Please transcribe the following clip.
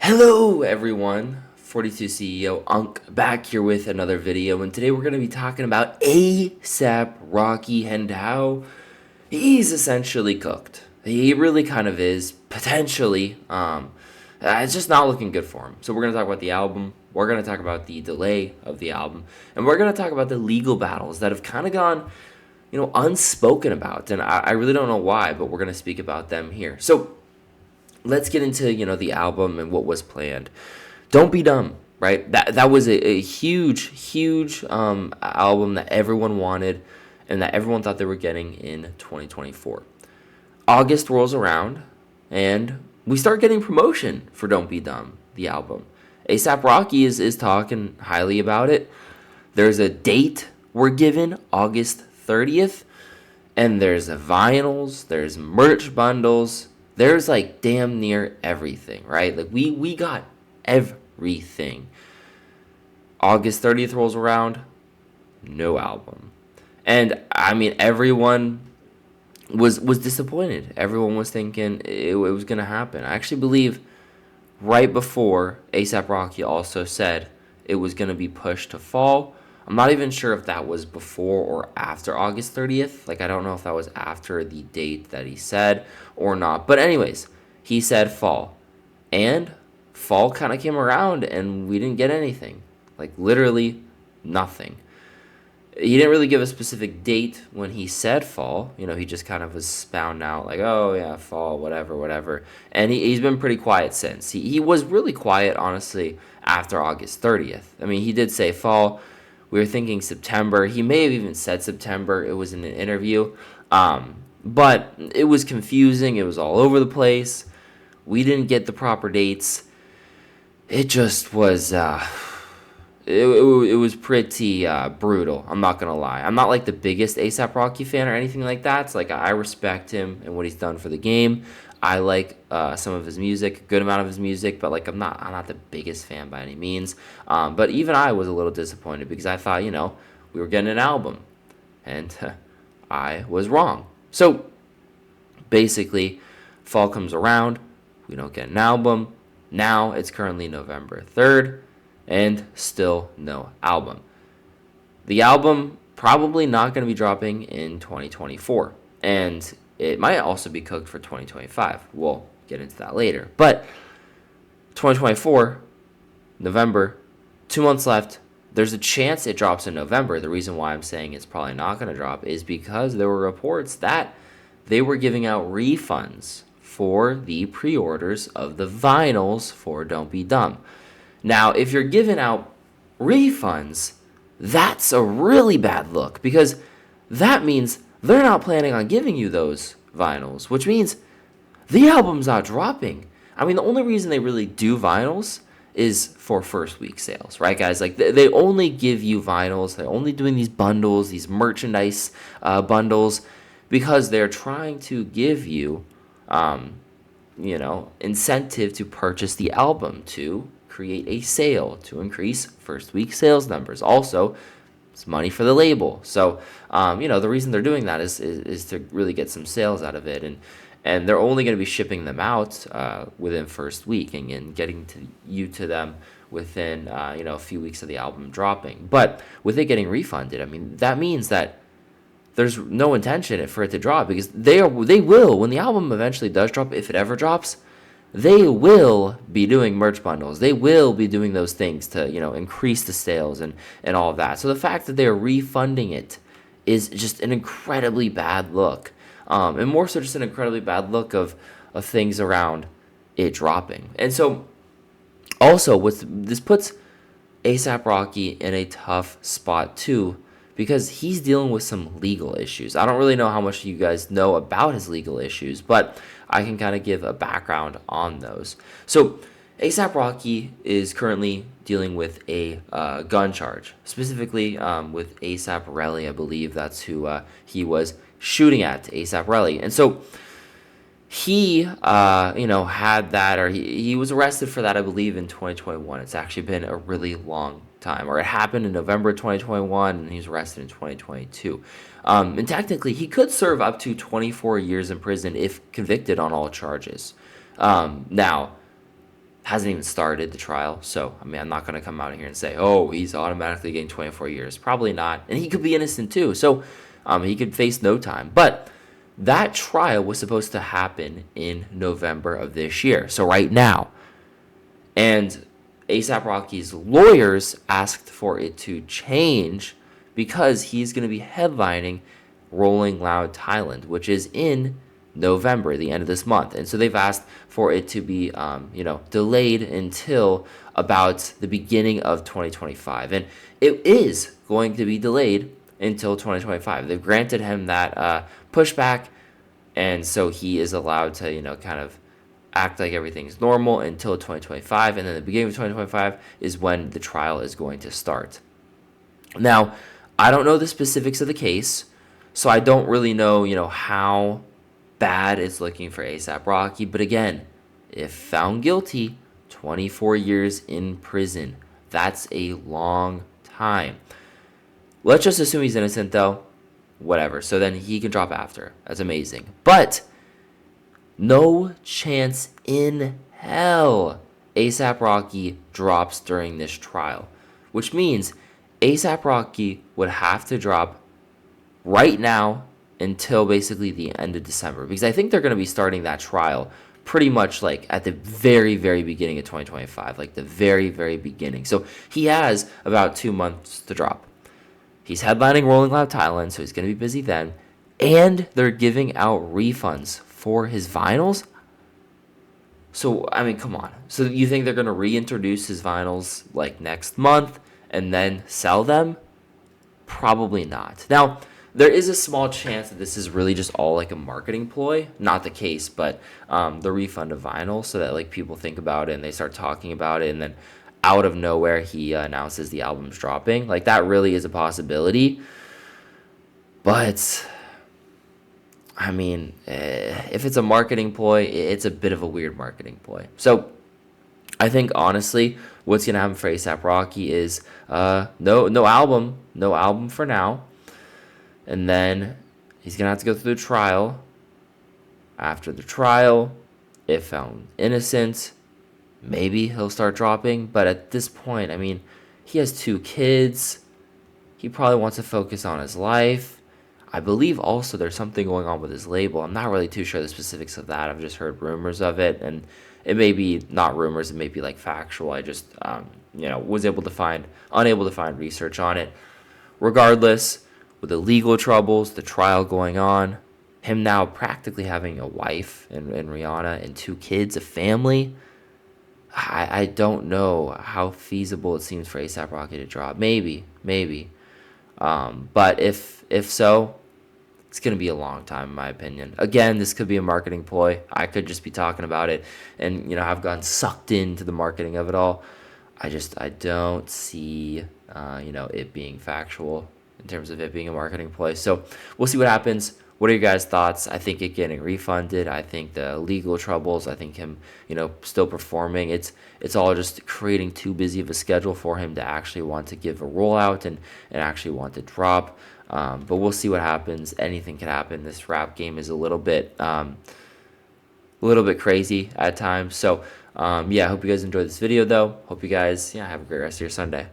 Hello everyone, 42 CEO Unk back here with another video, and today we're going to be talking about ASAP Rocky and how he's essentially cooked. He really kind of is, potentially. It's just not looking good for him. So we're going to talk about the album, we're going to talk about the delay of the album, and we're going to talk about the legal battles that have kind of gone, unspoken about, and I really don't know why, but we're going to speak about them here. So let's get into the album and what was planned. Don't Be Dumb, right? That was a huge album that everyone wanted and that everyone thought they were getting in 2024. August rolls around and we start getting promotion for Don't Be Dumb, the album. ASAP Rocky is talking highly about it. There's a date we're given, August 30th, and there's vinyls, there's merch bundles, there's like damn near everything, right? Like we got everything. August 30th rolls around, no album. And I mean everyone was disappointed. Everyone was thinking it was going to happen. I actually believe right before ASAP Rocky also said it was going to be pushed to fall. I'm not even sure if that was before or after August 30th. Like, I don't know if that was after the date that he said or not. But anyways, he said fall. And fall kind of came around and we didn't get anything. Like, literally nothing. He didn't really give a specific date when he said fall. He just kind of was spouting out like, oh, yeah, fall, whatever. And he's been pretty quiet since. He was really quiet, honestly, after August 30th. I mean, he did say fall. We were thinking September. He may have even said September. It was in an interview. But it was confusing. It was all over the place. We didn't get the proper dates. It just was... It was pretty brutal. I'm not gonna lie. I'm not like the biggest ASAP Rocky fan or anything like that. It's like I respect him and what he's done for the game. I like some of his music, a good amount of his music, but like I'm not the biggest fan by any means. But even I was a little disappointed because I thought we were getting an album, and I was wrong. So basically, fall comes around, we don't get an album. Now it's currently November 3rd. And still no album. The album probably not going to be dropping in 2024. And it might also be cooked for 2025. We'll get into that later. But 2024, November, 2 months left. There's a chance it drops in November. The reason why I'm saying it's probably not going to drop is because there were reports that they were giving out refunds for the pre-orders of the vinyls for Don't Be Dumb. Now, if you're giving out refunds, that's a really bad look because that means they're not planning on giving you those vinyls, which means the album's not dropping. I mean, the only reason they really do vinyls is for first week sales, right, guys? Like, they only give you vinyls. They're only doing these bundles, these merchandise bundles, because they're trying to give you, incentive to purchase the album, to create a sale, to increase first week sales numbers. Also, it's money for the label. So, the reason they're doing that is to really get some sales out of it. And they're only going to be shipping them out within first week and getting to them within, a few weeks of the album dropping. But with it getting refunded, I mean, that means that there's no intention for it to drop because they will, when the album eventually does drop, if it ever drops, they will be doing merch bundles. They will be doing those things to, increase the sales and all of that. So the fact that they're refunding it is just an incredibly bad look. And more so just an incredibly bad look of things around it dropping. And so also this puts ASAP Rocky in a tough spot too, because he's dealing with some legal issues. I don't really know how much you guys know about his legal issues, but I can kind of give a background on those. So ASAP Rocky is currently dealing with a gun charge, specifically with ASAP Relly. I believe that's who he was shooting at, ASAP Relly. And so he, had that, or he was arrested for that, I believe, in 2021. It's actually been a really long time, or it happened in November 2021, and he was arrested in 2022. And technically, he could serve up to 24 years in prison if convicted on all charges. Now, hasn't even started the trial. So, I mean, I'm not going to come out here and say, oh, he's automatically getting 24 years. Probably not. And he could be innocent too. So, he could face no time. But that trial was supposed to happen in November of this year. So, right now. And A$AP Rocky's lawyers asked for it to change because he's going to be headlining Rolling Loud Thailand, which is in November, the end of this month. And so they've asked for it to be, delayed until about the beginning of 2025. And it is going to be delayed until 2025. They've granted him that pushback, and so he is allowed to, kind of act like everything's normal until 2025. And then the beginning of 2025 is when the trial is going to start. Now, I don't know the specifics of the case, so I don't really know, how bad it's looking for A$AP Rocky. But again, if found guilty, 24 years in prison. That's a long time. Let's just assume he's innocent, though. Whatever. So then he can drop after. That's amazing. But no chance in hell A$AP Rocky drops during this trial, which means A$AP Rocky would have to drop right now until basically the end of December, because I think they're going to be starting that trial pretty much like at the very, very beginning of 2025, like the very, very beginning. So he has about 2 months to drop. He's headlining Rolling Loud Thailand, so he's going to be busy then. And they're giving out refunds for his vinyls. So, I mean, come on. So you think they're going to reintroduce his vinyls like next month and then sell them? Probably not. Now, there is a small chance that this is really just all like a marketing ploy. Not the case, but the refund of vinyl, so that like people think about it and they start talking about it, and then out of nowhere he announces the album's dropping. Like, that really is a possibility. But I mean, if it's a marketing ploy, it's a bit of a weird marketing ploy. So I think honestly, what's gonna happen for A$AP Rocky is no album for now, and then he's gonna have to go through the trial. After the trial, if found innocent, maybe he'll start dropping. But at this point, I mean, he has 2 kids. He probably wants to focus on his life. I believe also there's something going on with his label. I'm not really too sure the specifics of that. I've just heard rumors of it, and it may be not rumors. It may be like factual. I just, was unable to find research on it. Regardless, with the legal troubles, the trial going on, him now practically having a wife and Rihanna and 2 kids, a family, I don't know how feasible it seems for A$AP Rocky to drop. Maybe. But if so, it's going to be a long time, in my opinion. Again, this could be a marketing ploy. I could just be talking about it and, have gotten sucked into the marketing of it all. I don't see, it being factual in terms of it being a marketing ploy. So we'll see what happens. What are your guys' thoughts? I think it getting refunded. I think the legal troubles. I think him, still performing. It's all just creating too busy of a schedule for him to actually want to give a rollout and actually want to drop. But we'll see what happens. Anything can happen. This rap game is a little bit crazy at times. So, I hope you guys enjoyed this video, though. Hope you guys, have a great rest of your Sunday.